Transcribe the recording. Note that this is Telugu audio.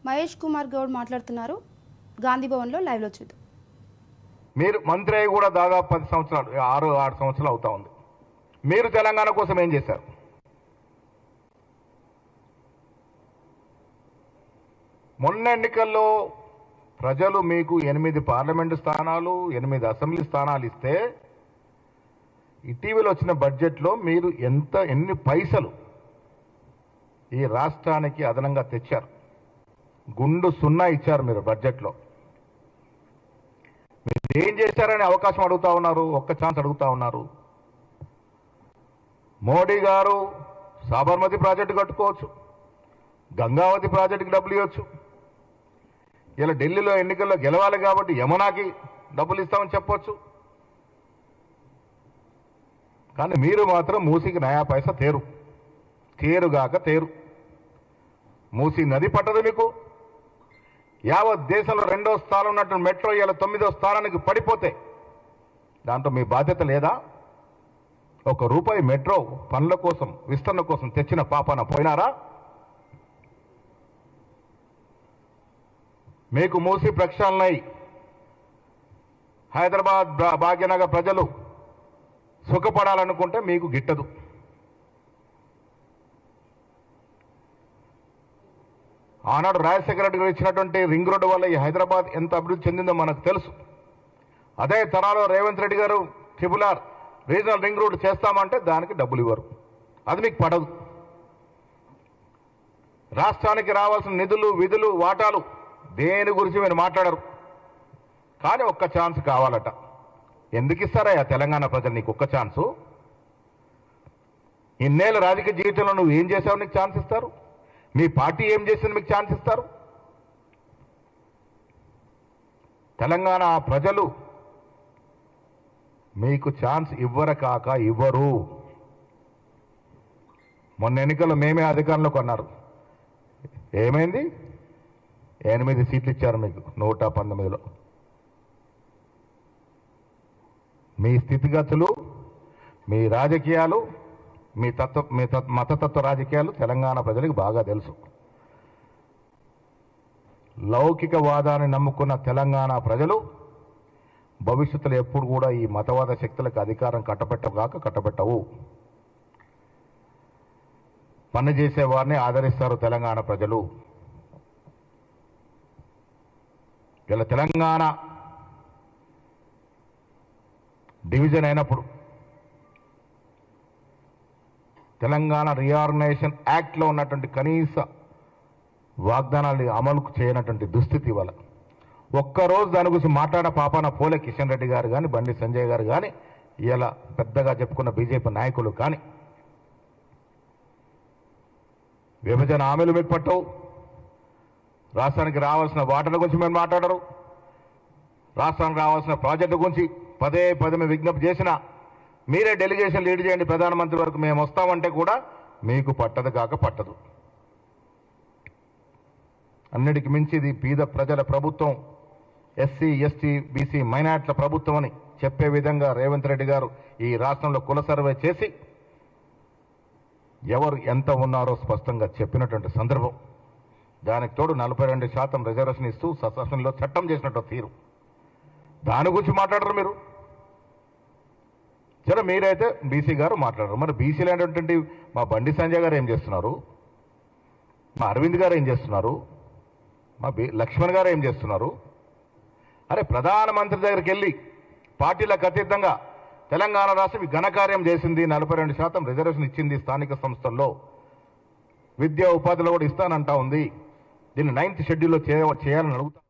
మహేష్ కుమార్ గౌడ్ మాట్లాడుతున్నారు గాంధీ భవన్లో లైవ్లో చూద్దాం. మీరు మంత్రి అయి కూడా దాదాపు 10 సంవత్సరాలు 6 సంవత్సరాలు అవుతా ఉంది. మీరు తెలంగాణ కోసం ఏం చేశారు? మొన్న ఎన్నికల్లో ప్రజలు మీకు 8 పార్లమెంటు స్థానాలు 8 అసెంబ్లీ స్థానాలు ఇస్తే ఇటీవల వచ్చిన బడ్జెట్లో మీరు ఎన్ని పైసలు ఈ రాష్ట్రానికి అదనంగా తెచ్చారు? గుండు సున్నా ఇచ్చారు మీరు బడ్జెట్లో. మీరు ఏం చేశారని అవకాశం అడుగుతా ఉన్నారు, ఒక్క ఛాన్స్ అడుగుతా ఉన్నారు. మోడీ గారు సాబర్మతి ప్రాజెక్టు కట్టుకోవచ్చు, గంగావతి ప్రాజెక్టుకి డబ్బులు ఇవ్వచ్చు. ఇలా ఢిల్లీలో ఎన్నికల్లో గెలవాలి కాబట్టి యమునాకి డబ్బులు ఇస్తామని చెప్పొచ్చు. కానీ మీరు మాత్రం మూసీకి నయా పైసా తేరుగాక తేరు. మూసీ నది పట్టదు మీకు. యావత్ దేశంలో 2వ స్థానం ఉన్నటువంటి మెట్రో ఇలా 9వ స్థానానికి పడిపోతే దాంట్లో మీ బాధ్యత లేదా? ₹1 మెట్రో పనుల కోసం విస్తరణ కోసం తెచ్చిన పాపాన పోయినారా? మీకు మూసీ ప్రక్షాళనై హైదరాబాద్ భాగ్యనగర్ ప్రజలు సుఖపడాలనుకుంటే మీకు గిట్టదు. ఆనాడు రాజశేఖర రెడ్డి గారు ఇచ్చినటువంటి రింగ్ రోడ్డు వల్ల ఈ హైదరాబాద్ ఎంత అభివృద్ధి చెందిందో మనకు తెలుసు. అదే తరాలో రేవంత్ రెడ్డి గారు RRR రీజనల్ రింగ్ రోడ్ చేస్తామంటే దానికి డబ్బులు ఇవ్వరు. అది మీకు పడదు. రాష్ట్రానికి రావాల్సిన నిధులు విధులు వాటాలు దేని గురించి మీరు మాట్లాడరు. కానీ ఒక్క ఛాన్స్ కావాలట. ఎందుకు ఇస్తారయ్యా తెలంగాణ ప్రజలు నీకు ఒక్క ఛాన్సు? ఇన్నేళ్ళ రాజకీయ జీవితంలో నువ్వు ఏం చేసావు నీకు ఛాన్స్ ఇస్తారు? మీ పార్టీ ఏం చేసింది మీకు ఛాన్స్ ఇస్తారు? తెలంగాణ ప్రజలు మీకు ఛాన్స్ ఇవ్వరు. మొన్న ఎన్నికల్లో మేమే అధికారంలోకి అన్నారు. ఏమైంది? 8 సీట్లు ఇచ్చారు మీకు 119లో. మీ స్థితిగతులు, మీ రాజకీయాలు, మీ మతతత్వ రాజకీయాలు తెలంగాణ ప్రజలకు బాగా తెలుసు. లౌకికవాదాన్ని నమ్ముకున్న తెలంగాణ ప్రజలు భవిష్యత్తులో ఎప్పుడు కూడా ఈ మతవాద శక్తులకు అధికారం కట్టబెట్టవు. పనిచేసే వారిని ఆదరిస్తారు తెలంగాణ ప్రజలు. ఇలా తెలంగాణ డివిజన్ అయినప్పుడు తెలంగాణ రీఆర్గనైజేషన్ యాక్ట్లో ఉన్నటువంటి కనీస వాగ్దానాలు అమలు చేయనటువంటి దుస్థితి వల్ల ఒక్కరోజు దాని గురించి మాట్లాడే పాపాన పోలే కిషన్ రెడ్డి గారు కానీ బండి సంజయ్ గారు కానీ ఇలా పెద్దగా చెప్పుకున్న బీజేపీ నాయకులు కానీ విభజన హామీలు మీకు పట్టవు. రాష్ట్రానికి రావాల్సిన వాటల గురించి మీరు మాట్లాడరు. రాష్ట్రానికి రావాల్సిన ప్రాజెక్టు గురించి పదే విజ్ఞప్తి చేసినా మీరే డెలిగేషన్ లీడ్ చేయండి ప్రధానమంత్రి వరకు మేము వస్తామంటే కూడా మీకు పట్టదు. అన్నిటికి మించి ఇది పేద ప్రజల ప్రభుత్వం, ఎస్సీ ఎస్టీ బీసీ మైనార్టీల ప్రభుత్వం అని చెప్పే విధంగా రేవంత్ రెడ్డి గారు ఈ రాష్ట్రంలో కుల సర్వే చేసి ఎవరు ఎంత ఉన్నారో స్పష్టంగా చెప్పినటువంటి సందర్భం. దానికి తోడు 42% రిజర్వేషన్ ఇస్తూ అసెంబ్లీలో చట్టం చేసినట్టు తీరు. దాని గురించి మాట్లాడరు మీరు. సరే మీరైతే బీసీ గారు మాట్లాడరు. మరి బీసీలు అనేటువంటి మా బండి సంజయ్ గారు ఏం చేస్తున్నారు? మా అరవింద్ గారు ఏం చేస్తున్నారు? మా లక్ష్మణ్ గారు ఏం చేస్తున్నారు? అరే ప్రధానమంత్రి దగ్గరికి వెళ్ళి పార్టీలకు అతీతంగా తెలంగాణ రాష్ట్రం ఘనకార్యం చేసింది. 42% రిజర్వేషన్ ఇచ్చింది. స్థానిక సంస్థల్లో విద్యా ఉపాధిలో కూడా ఇస్తానంటా ఉంది. దీన్ని 9th షెడ్యూల్లో చేయాలని అడుగుతా.